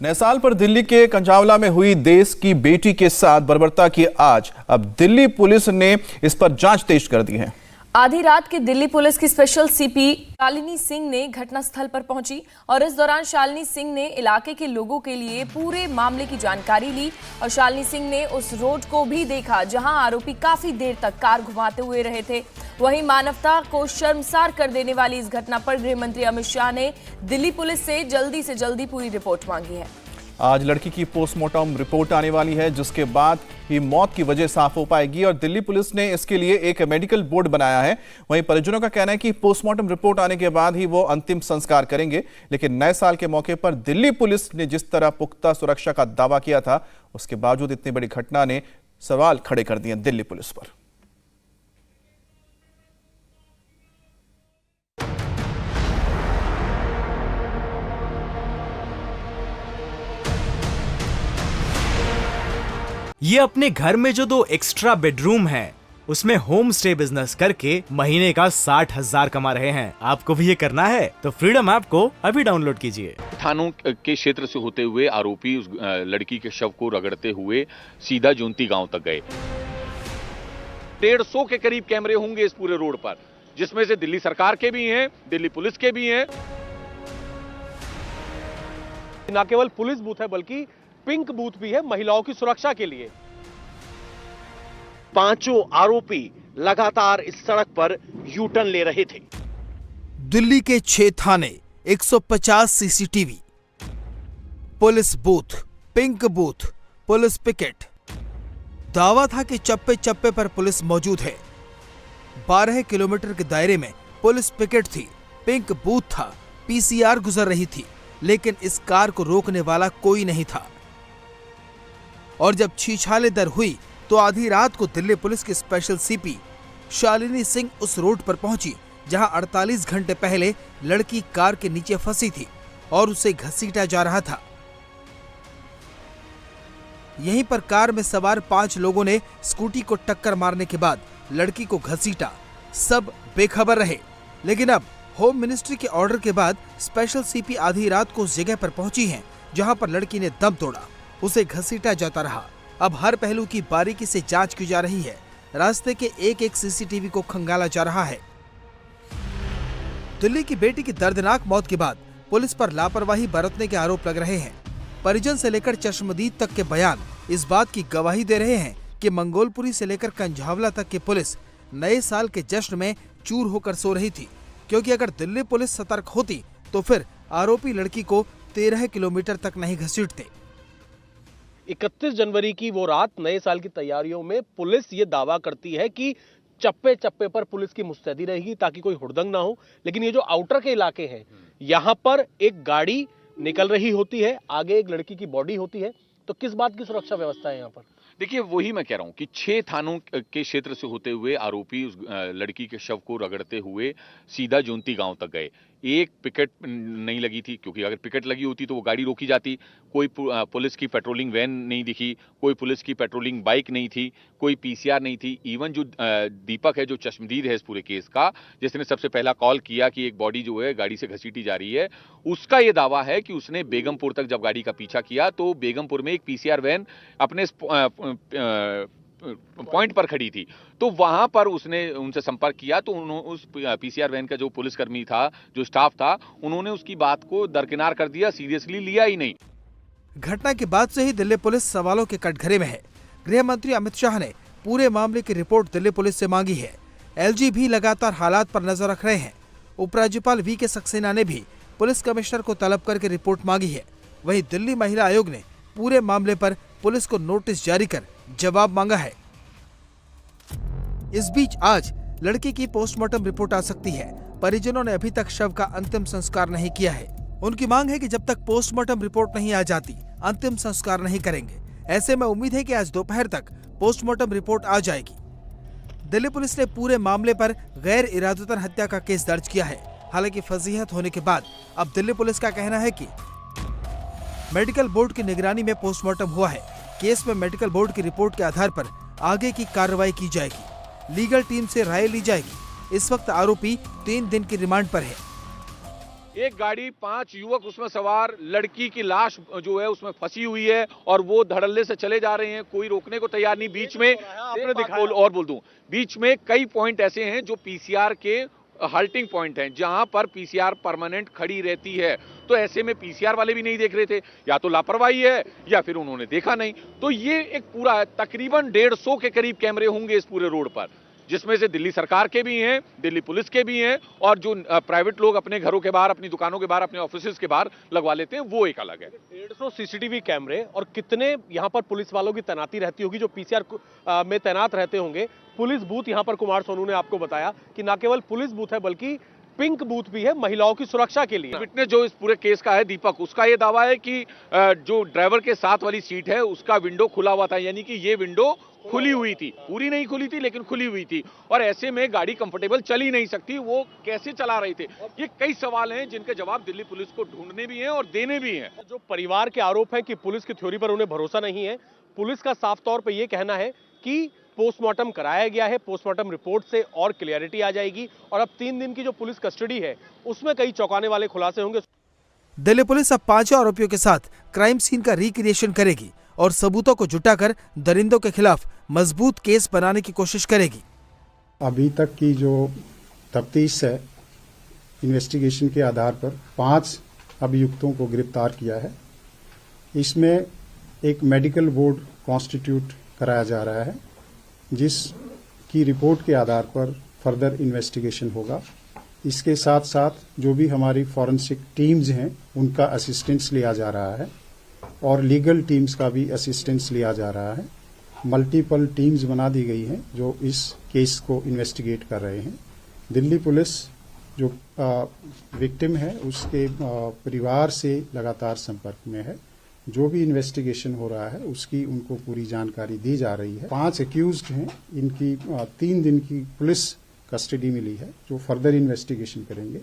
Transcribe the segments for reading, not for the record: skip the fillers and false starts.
नए साल पर दिल्ली के कंझावला में हुई देश की बेटी के साथ बर्बरता की आज अब दिल्ली पुलिस ने इस पर जांच तेज कर दी है। आधी रात की दिल्ली पुलिस की स्पेशल सीपी शालिनी सिंह ने घटनास्थल पर पहुंची और इस दौरान शालिनी सिंह ने इलाके के लोगों के लिए पूरे मामले की जानकारी ली और शालिनी सिंह ने उस रोड को भी देखा जहां आरोपी काफी देर तक कार घुमाते हुए रहे थे। वहीं मानवता को शर्मसार कर देने वाली इस घटना पर गृह मंत्री अमित शाह ने दिल्ली पुलिस से जल्दी पूरी रिपोर्ट मांगी है। आज लड़की की पोस्टमार्टम रिपोर्ट आने वाली है, जिसके बाद ही मौत की वजह साफ हो पाएगी और दिल्ली पुलिस ने इसके लिए एक मेडिकल बोर्ड बनाया है। वहीं परिजनों का कहना है कि पोस्टमार्टम रिपोर्ट आने के बाद ही वो अंतिम संस्कार करेंगे। लेकिन नए साल के मौके पर दिल्ली पुलिस ने जिस तरह पुख्ता सुरक्षा का दावा किया था, उसके बावजूद इतनी बड़ी घटना ने सवाल खड़े कर दिए दिल्ली पुलिस पर। ये अपने घर में जो 2 एक्स्ट्रा बेडरूम हैं, उसमें होम स्टे बिजनेस करके महीने का 60,000 कमा रहे हैं। आपको भी ये करना है तो फ्रीडम ऐप को अभी डाउनलोड कीजिए। थानों के क्षेत्र से होते हुए आरोपी उस लड़की के शव को रगड़ते हुए सीधा जोंती गांव तक गए। 150 के करीब कैमरे होंगे इस पूरे रोड पर, जिसमें से दिल्ली सरकार के भी हैं, दिल्ली पुलिस के भी हैं। न केवल पुलिस बूथ है बल्कि पिंक बूथ भी है महिलाओं की सुरक्षा के लिए। 5 आरोपी लगातार इस सड़क पर यू टर्न ले रहे थे। दिल्ली के 6 थाने, 150 CCTV, police booth, pink booth, police picket. दावा था कि चप्पे चप्पे पर पुलिस मौजूद है। 12 किलोमीटर के दायरे में पुलिस पिकेट थी, पिंक बूथ था, पीसीआर गुजर रही थी, लेकिन इस कार को रोकने वाला कोई नहीं था। और जब छीछाले दर हुई तो आधी रात को दिल्ली पुलिस की स्पेशल सीपी शालिनी सिंह उस रोड पर पहुंची जहां 48 घंटे पहले लड़की कार के नीचे फंसी थी और उसे घसीटा जा रहा था। यहीं पर कार में सवार 5 लोगों ने स्कूटी को टक्कर मारने के बाद लड़की को घसीटा। सब बेखबर रहे, लेकिन अब होम मिनिस्ट्री के ऑर्डर के बाद स्पेशल सीपी आधी रात को उस जगह पर पहुंची हैं जहां पर लड़की ने दम तोड़ा। उसे घसीटा जाता रहा। अब हर पहलू की बारीकी से जांच की जा रही है। रास्ते के एक सीसीटीवी को खंगाला जा रहा है। दिल्ली की बेटी की दर्दनाक मौत के बाद पुलिस पर लापरवाही बरतने के आरोप लग रहे हैं। परिजन से लेकर चश्मदीद तक के बयान इस बात की गवाही दे रहे हैं कि मंगोलपुरी से लेकर कंझावला तक की पुलिस नए साल के जश्न में चूर होकर सो रही थी, क्योंकि अगर दिल्ली पुलिस सतर्क होती तो फिर आरोपी लड़की को 13 किलोमीटर तक नहीं घसीटते। 31 जनवरी की वो रात नए साल की तैयारियों में पुलिस ये दावा करती है कि चप्पे चप्पे पर पुलिस की मुस्तैदी रहेगी ताकि कोई हुड़दंग ना हो। लेकिन ये जो आउटर के इलाके हैं, यहां पर एक गाड़ी निकल रही होती है, आगे एक लड़की की बॉडी होती है। तो किस बात की सुरक्षा व्यवस्था है यहाँ पर? देखिए, वही मैं कह रहा हूं कि 6 थानों के क्षेत्र से होते हुए आरोपी उस लड़की के शव को रगड़ते हुए सीधा जोंती गांव तक गए। एक पिकेट नहीं लगी थी, क्योंकि अगर पिकेट लगी होती तो वो गाड़ी रोकी जाती। कोई पुलिस की पेट्रोलिंग वैन नहीं दिखी, कोई पुलिस की पेट्रोलिंग बाइक नहीं थी, कोई पीसीआर नहीं थी। इवन जो दीपक है, जो चश्मदीद है इस पूरे केस का, जिसने सबसे पहला कॉल किया कि एक बॉडी जो है गाड़ी से घसीटी जा रही है, उसका ये दावा है कि उसने बेगमपुर तक जब गाड़ी का पीछा किया तो बेगमपुर में एक पीसीआर वैन अपने पॉइंट पर खड़ी थी, तो वहां पर उसने उनसे संपर्क किया तो उस पीसीआर वैन का जो पुलिसकर्मी था, जो स्टाफ था, उन्होंने उसकी बात को दरकिनार कर दिया, सीरियसली लिया ही नहीं। घटना के बाद से ही दिल्ली पुलिस सवालों के कटघरे में है। गृह मंत्री अमित शाह ने पूरे मामले की रिपोर्ट दिल्ली पुलिस से मांगी है। एलजी भी लगातार हालात पर नजर रख रहे हैं। उपराज्यपाल वी.के. सक्सेना ने भी पुलिस कमिश्नर को तलब करके रिपोर्ट मांगी है। वहीं दिल्ली महिला आयोग ने पूरे मामले पर पुलिस को नोटिस जारी कर जवाब मांगा है। इस बीच आज लड़की की पोस्टमार्टम रिपोर्ट आ सकती है। परिजनों ने अभी तक शव का अंतिम संस्कार नहीं किया है। उनकी मांग है कि जब तक पोस्टमार्टम रिपोर्ट नहीं आ जाती, अंतिम संस्कार नहीं करेंगे। ऐसे में उम्मीद है कि आज दोपहर तक पोस्टमार्टम रिपोर्ट आ जाएगी। दिल्ली पुलिस ने पूरे मामले पर गैर इरादतन हत्या का केस दर्ज किया है। हालांकि फजीहत होने के बाद अब दिल्ली पुलिस का कहना है कि मेडिकल बोर्ड की निगरानी में पोस्टमार्टम हुआ है। केस में मेडिकल बोर्ड की रिपोर्ट के आधार पर आगे की कार्रवाई की जाएगी। लीगल टीम से राय ली जाएगी। इस वक्त आरोपी 3 दिन की रिमांड पर है। एक गाड़ी 5 युवक उसमें सवार, लड़की की लाश जो है उसमें फंसी हुई है और वो धड़ल्ले से चले जा रहे हैं, कोई रोकने को तैयार नहीं। बीच में आपने दिखाया और बोल दूं, बीच में कई पॉइंट ऐसे हैं जो पीसीआर के हल्टिंग पॉइंट हैं, जहां पर पीसीआर परमानेंट खड़ी रहती है। तो ऐसे में पीसीआर वाले भी नहीं देख रहे थे, या तो लापरवाही है या फिर उन्होंने देखा नहीं। तो ये एक पूरा तकरीबन 150 के करीब कैमरे होंगे इस पूरे रोड पर, जिसमें से दिल्ली सरकार के भी हैं, दिल्ली पुलिस के भी हैं, और जो प्राइवेट लोग अपने घरों के बाहर, अपनी दुकानों के बाहर, अपने ऑफिसेज के बाहर लगवा लेते हैं, वो एक अलग है। 150 सीसीटीवी कैमरे, और कितने यहाँ पर पुलिस वालों की तैनाती रहती होगी जो पीसीआर में तैनात रहते होंगे। पुलिस बूथ यहाँ पर कुमार सोनू ने आपको बताया कि न केवल पुलिस बूथ है बल्कि पिंक बूथ भी है महिलाओं की सुरक्षा के लिए। विटनेस जो इस पूरे केस का है दीपक, उसका ये दावा है कि जो ड्राइवर के साथ वाली सीट है उसका विंडो खुला हुआ था, यानी कि ये विंडो खुली हुई थी, पूरी नहीं खुली थी लेकिन खुली हुई थी, और ऐसे में गाड़ी कंफर्टेबल चल ही नहीं सकती, वो कैसे चला रहे थे। ये कई सवाल हैं जिनके जवाब दिल्ली पुलिस को ढूंढने भी हैं और देने भी हैं। जो परिवार के आरोप है कि पुलिस की थ्योरी पर उन्हें भरोसा नहीं है, पुलिस का साफ तौर पर यह कहना है कि पोस्टमार्टम कराया गया है, पोस्टमार्टम रिपोर्ट से और क्लियरिटी आ जाएगी, और अब 3 दिन की जो पुलिस कस्टडी है उसमें कई चौंकाने वाले खुलासे होंगे। दिल्ली पुलिस अब 5 आरोपियों के साथ क्राइम सीन का रिक्रिएशन करेगी और सबूतों को जुटाकर दरिंदों के खिलाफ मजबूत केस बनाने की कोशिश करेगी। अभी तक की जो तफ्तीश है, इन्वेस्टिगेशन के आधार पर 5 अभियुक्तों को गिरफ्तार किया है। इसमें एक मेडिकल बोर्ड कॉन्स्टिट्यूट कराया जा रहा है, जिसकी रिपोर्ट के आधार पर फर्दर इन्वेस्टिगेशन होगा। इसके साथ साथ जो भी हमारी फॉरेंसिक टीम्स हैं उनका असिस्टेंस लिया जा रहा है और लीगल टीम्स का भी असिस्टेंस लिया जा रहा है। मल्टीपल टीम्स बना दी गई हैं जो इस केस को इन्वेस्टिगेट कर रहे हैं। दिल्ली पुलिस जो विक्टिम है उसके परिवार से लगातार संपर्क में है। जो भी इन्वेस्टिगेशन हो रहा है उसकी उनको पूरी जानकारी दी जा रही है। 5 एक्यूज्ड हैं, इनकी 3 दिन की पुलिस कस्टडी मिली है जो फर्दर इन्वेस्टिगेशन करेंगे।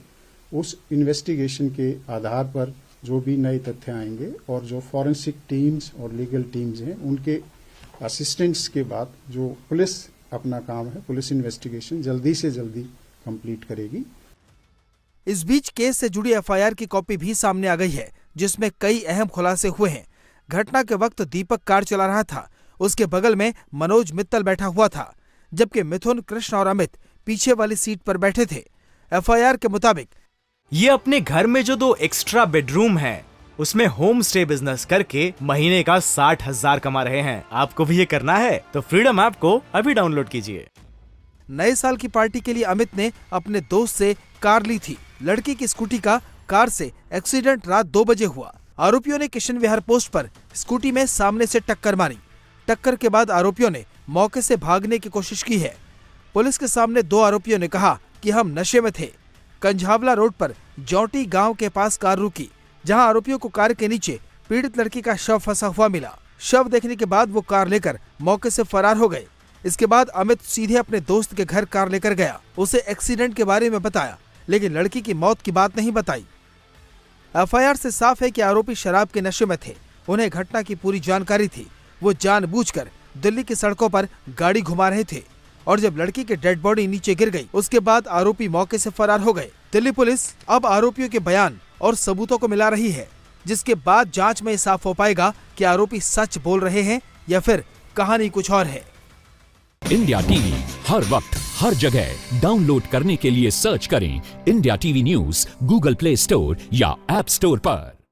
उस इन्वेस्टिगेशन के आधार पर जो भी नए तथ्य आएंगे और जो फॉरेंसिक टीम्स और लीगल टीम्स हैं उनके असिस्टेंट्स के बाद जो पुलिस अपना काम है, पुलिस इन्वेस्टिगेशन जल्दी से जल्दी कंप्लीट करेगी। इस बीच केस से जुड़ी एफआईआर की कॉपी भी सामने आ गई है, जिसमें कई अहम खुलासे हुए हैं। घटना के वक्त दीपक कार चला रहा था, उसके बगल में मनोज मित्तल बैठा हुआ था, जबकि मिथुन, कृष्ण और अमित पीछे वाली सीट पर बैठे थे। एफआईआर के मुताबिक ये अपने घर में जो 2 एक्स्ट्रा बेडरूम है उसमें होम स्टे बिजनेस करके महीने का 60,000 कमा रहे हैं। आपको भी ये करना है तो फ्रीडम ऐप को अभी डाउनलोड कीजिए। नए साल की पार्टी के लिए अमित ने अपने दोस्त से कार ली थी। लड़की की स्कूटी का कार से एक्सीडेंट रात 2 बजे हुआ। आरोपियों ने किशन विहार पोस्ट पर स्कूटी में सामने से टक्कर मारी। टक्कर के बाद आरोपियों ने मौके से भागने की कोशिश की है। पुलिस के सामने 2 आरोपियों ने कहा कि हम नशे में थे। कंझावला रोड पर जौटी गांव के पास कार रुकी, जहां आरोपियों को कार के नीचे पीड़ित लड़की का शव फंसा हुआ मिला। शव देखने के बाद वो कार लेकर मौके से फरार हो गए। इसके बाद अमित सीधे अपने दोस्त के घर कार लेकर गया। उसे एक्सीडेंट के बारे में बताया, लेकिन लड़की की मौत की बात नहीं बताई। एफआईआर से साफ है कि आरोपी शराब के नशे में थे। उन्हें घटना की पूरी जानकारी थी। वो जानबूझकर दिल्ली की सड़कों पर गाड़ी घुमा रहे थे और जब लड़की की डेड बॉडी नीचे गिर गई उसके बाद आरोपी मौके से फरार हो गए। दिल्ली पुलिस अब आरोपियों के बयान और सबूतों को मिला रही है, जिसके बाद जांच में साफ हो पाएगा कि आरोपी सच बोल रहे हैं या फिर कहानी कुछ और है। इंडिया टीवी हर वक्त हर जगह डाउनलोड करने के लिए सर्च करें India TV news Google play store या ऐप स्टोर पर।